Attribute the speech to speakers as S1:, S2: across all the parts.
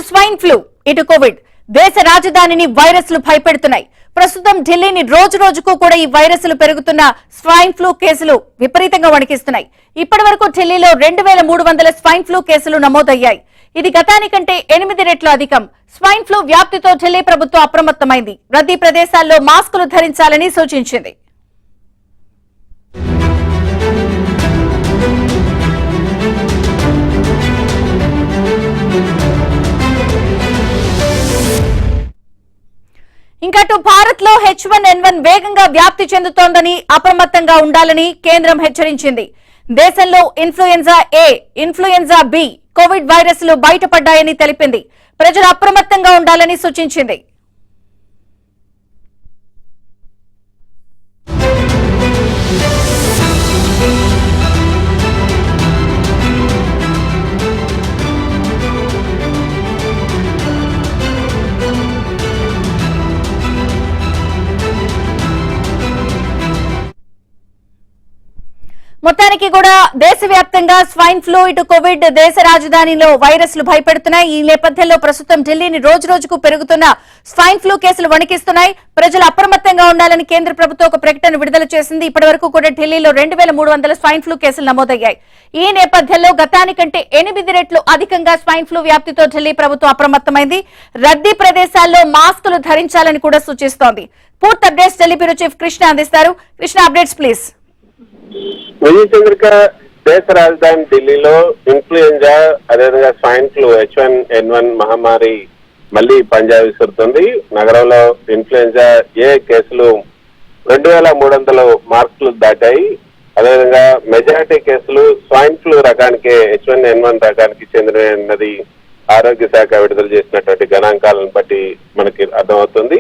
S1: Swine flu, ఇటు Covid. దేశ రాజధానిని వైరస్లు భయపెడుతున్నాయి. ప్రస్తుతం ఢిల్లీని రోజు రోజుకు కూడా ఈ వైరస్లు పెరుగుతున్న స్వైన్ ఫ్లూ కేసులు విపరీతంగా వణికిస్తున్నాయి. ఇప్పటి వరకు ఢిల్లీలో 2300 స్వైన్ ఫ్లూ కేసులు నమోదయ్యాయి. ఇది గతానికంటే 8 రెట్లు అధికం. స్వైన్ ఫ్లూ వ్యాప్తితో ఢిల్లీ ప్రభుత్వం అప్రమత్తమైంది. రద్దీ ప్రదేశాల్లో మాస్కులు ధరించాలని సూచించింది. ఇంకటు భారత్ లో H1N1 వేగంగా వ్యాప్తి చెందుతోందని, అప్రమత్తంగా ఉండాలని కేంద్రం హెచ్చరించింది. దేశంలో influenza A, influenza B Covid వైరస్లు బయటపడ్డాయని తెలిపింది. ప్రజలు అప్రమత్తంగా ఉండాలని సూచించింది. మొత్తానికి కూడా దేశవ్యాప్తంగా స్వైన్ ఫ్లూ, ఇటు కోవిడ్ దేశ రాజధానిలో వైరస్లు భయపెడుతున్నాయి. ఈ నేపథ్యంలో ప్రస్తుతం ఢిల్లీని రోజు రోజుకు పెరుగుతున్న స్వైన్ ఫ్లూ కేసులు వణికిస్తున్నాయి. ప్రజలు అప్రమత్తంగా ఉండాలని కేంద్ర ప్రభుత్వం ఒక ప్రకటన విడుదల చేసింది. ఇప్పటి వరకు కూడా ఢిల్లీలో 2300 స్వైన్ ఫ్లూ కేసులు నమోదయ్యాయి. ఈ నేపథ్యంలో గతానికంటే 8 రెట్లు అధికంగా స్వైన్ ఫ్లూ వ్యాప్తితో ఢిల్లీ ప్రభుత్వం అప్రమత్తమైంది. రద్దీ ప్రదేశాల్లో మాస్కులు ధరించాలని కూడా సూచిస్తోంది. పూర్తి updates Delhi bureau chief Krishna అందిస్తారు. Krishna, updates please.
S2: విజయ చంద్రిక, దేశ రాజధాని ఢిల్లీలో ఇన్ఫ్లుయెంజా, అదేవిధంగా స్వైన్ ఫ్లూ H1N1 మహమ్మారి మళ్లీ పంజా విసురుతుంది. నగరంలో ఇన్ఫ్లుయెంజా ఏ కేసులు 2300 మార్కులు దాటాయి. అదేవిధంగా మెజారిటీ కేసులు స్వైన్ ఫ్లూ రకానికి, H1N1 రకానికి చెందినది ఆరోగ్య శాఖ విడుదల చేసినటువంటి గణాంకాలను బట్టి మనకి అర్థమవుతుంది.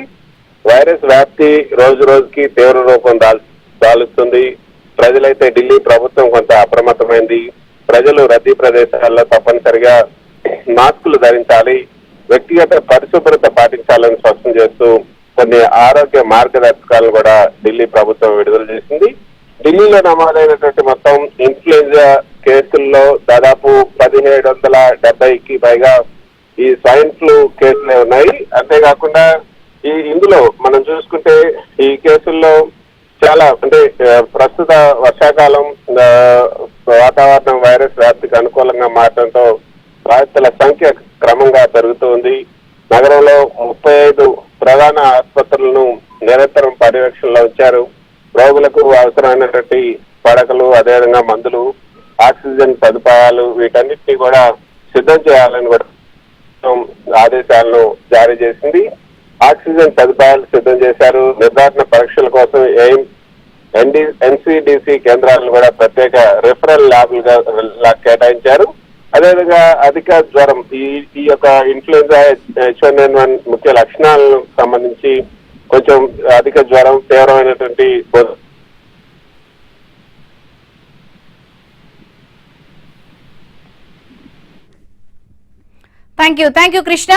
S2: వైరస్ వ్యాప్తి రోజు రోజుకి తీవ్ర రూపం దాలుస్తుంది. ప్రజలైతే ఢిల్లీ ప్రభుత్వం కొంత అప్రమత్తమైంది. ప్రజలు రద్దీ ప్రదేశాల్లో తప్పనిసరిగా మాస్కులు ధరించాలి, వ్యక్తిగత పరిశుభ్రత పాటించాలని స్పష్టం చేస్తూ కొన్ని ఆరోగ్య మార్గదర్శకాలను కూడా ఢిల్లీ ప్రభుత్వం విడుదల చేసింది. ఢిల్లీలో నమోదైనటువంటి మొత్తం ఇన్ఫ్లుయెంజా కేసుల్లో దాదాపు 1770కి పైగా ఈ స్వైన్ ఫ్లూ కేసులే ఉన్నాయి. అంతేకాకుండా ఇందులో మనం చూసుకుంటే ఈ కేసుల్లో చాలా అంటే ప్రస్తుత వర్షాకాలం, వాతావరణం వైరస్ వ్యాప్తికి అనుకూలంగా మారడంతో బాధితుల సంఖ్య క్రమంగా పెరుగుతుంది. నగరంలో 35 ప్రధాన ఆసుపత్రులను నిరంతరం పర్యవేక్షణలో ఉంచారు. రోగులకు అవసరమైనటువంటి పడకలు, అదేవిధంగా మందులు, ఆక్సిజన్ సదుపాయాలు వీటన్నిటినీ కూడా సిద్ధం చేయాలని కూడా ఆదేశాలను జారీ చేసింది. ఆక్సిజన్ సదుపాయాలు సిద్ధం చేశారు. నిర్ధారణ పరీక్షల కోసం NCDC కేంద్రాలను కూడా ప్రత్యేక రిఫరల్ ల్యాబ్లుగా కేటాయించారు. అదేవిధంగా అధిక జ్వరం, ఈ యొక్క ఇన్ఫ్లుయెంజా H1N1 ముఖ్య లక్షణాలకు సంబంధించి కొంచెం అధిక జ్వరం, తీవ్రమైనటువంటి
S1: థ్యాంక్ యూ కృష్ణ.